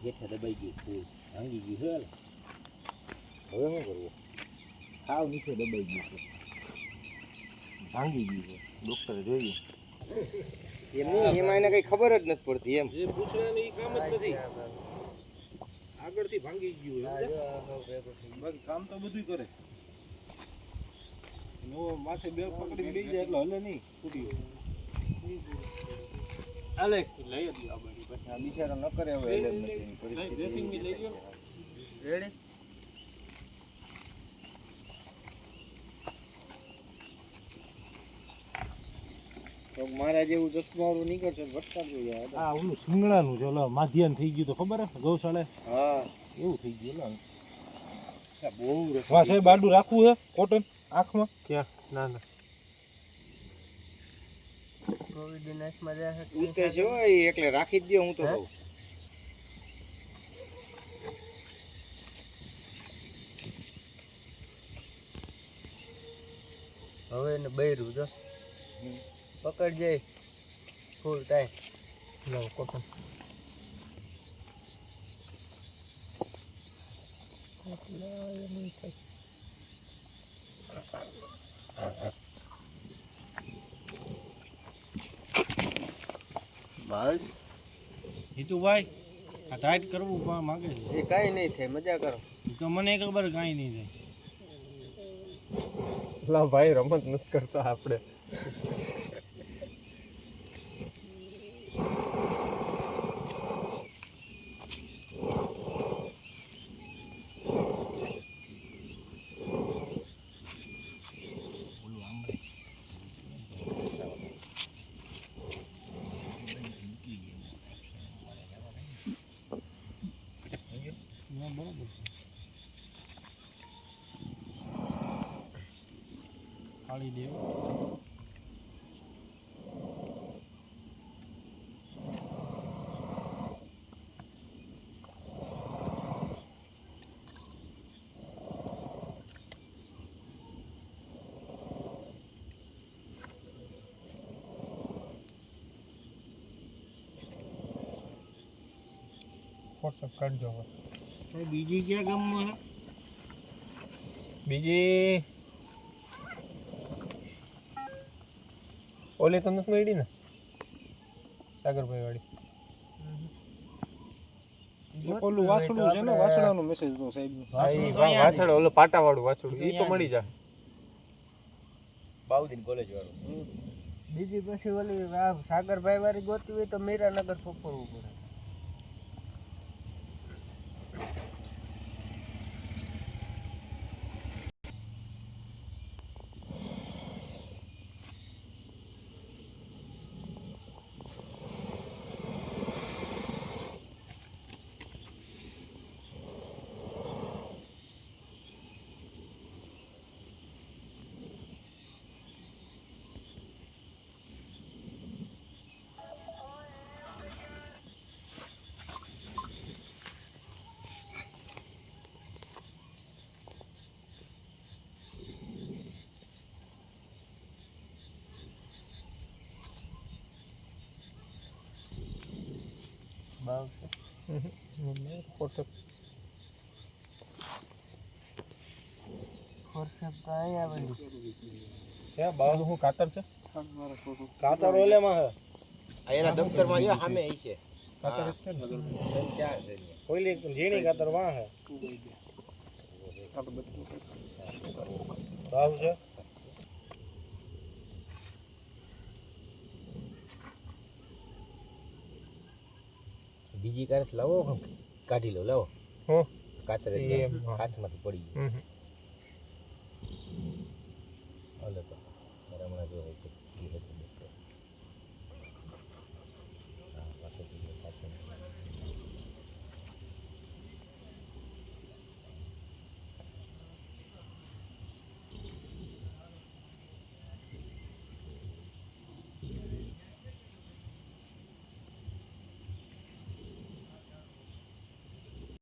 હેઠે દબાઈ ગયું ફૂલ ભાંગી ગયું છે હવે શું કરવું સાવ નીચે દબાઈ ગયું છે ભાંગી ગયું છે ડૉક્ટરે જોયું એમાં એને કઈ ખબર જ નથી પડતી એમ એ પૂછવાનું એ કામ જ નથી આગળથી ભાંગી ગયું બાકી કામ તો બધું કરે નો માથે બે પકડી લઈ જાય એટલે હલે નહીં તૂટી હાલે લઈ જ આ બધી પછી આ બિચારો ન કરે હવે એટલે નથી પરિસ્થિતિ લઈ ગયો રેડી તો મારા જેવું ચશ્માવાળું નીકળશે ભટકાડજો યાર આ ઓલું સિંગડાનું છે ઓલો માધ્યાન થઈ ગયું તો ખબર હે ગૌશાળે હા એવું થઈ ગયું લે બહુ વાહ સાહેબ બાડું રાખવું છે કોટન આંખમાં ક્યાં ના ના કોવિડ નાશમાં જાય છે ઉતે છે ઓય એકલે રાખી જ દે હું તો કહું હવે ને બૈરું જો પકડ જાય ફૂલ ટાઈમ લો કોટન બસ હિતુભાઈ આ ટાઈટ કરવું માંગે છે એ કાંઈ નહીં થાય મજા કરો તો મને ખબર કાંઈ નહીં થાય લા ભાઈ રમત નથી કરતા આપણે ખાલી દેવ ફોટો કાઢજો હવે બીજી ક્યાં ગામમાં બીજી ઓલી તો નથી મળી ને સાગરભાઈ વાળી ઓલું વાસણું છે ને વાસણાનો મેસેજ તો સાહેબ વાસણ ઓલો પાટા વાળું વાસણું ઈ તો મળી જાય બાઉદીન કોલેજ વાળું બીજી પછી ઓલી સાગરભાઈ વાળી ગોતી હોય તો મીરાનગર પકડવું પડે ફોટો કાંઈ આવે છે બાવ હું કાતર છે કાતર ઓલેમાં હે આ એના દફતરમાં જો સામે ઈ છે કાતર છે ને ચાર છે ઓલી ઝીણી કાતર વાહ હે બાવ છે બીજી કારત લાવો કાઢી લો લાવો હો કાતર હાથમાંથી પડી ગયું હાલો તો હમણાં જો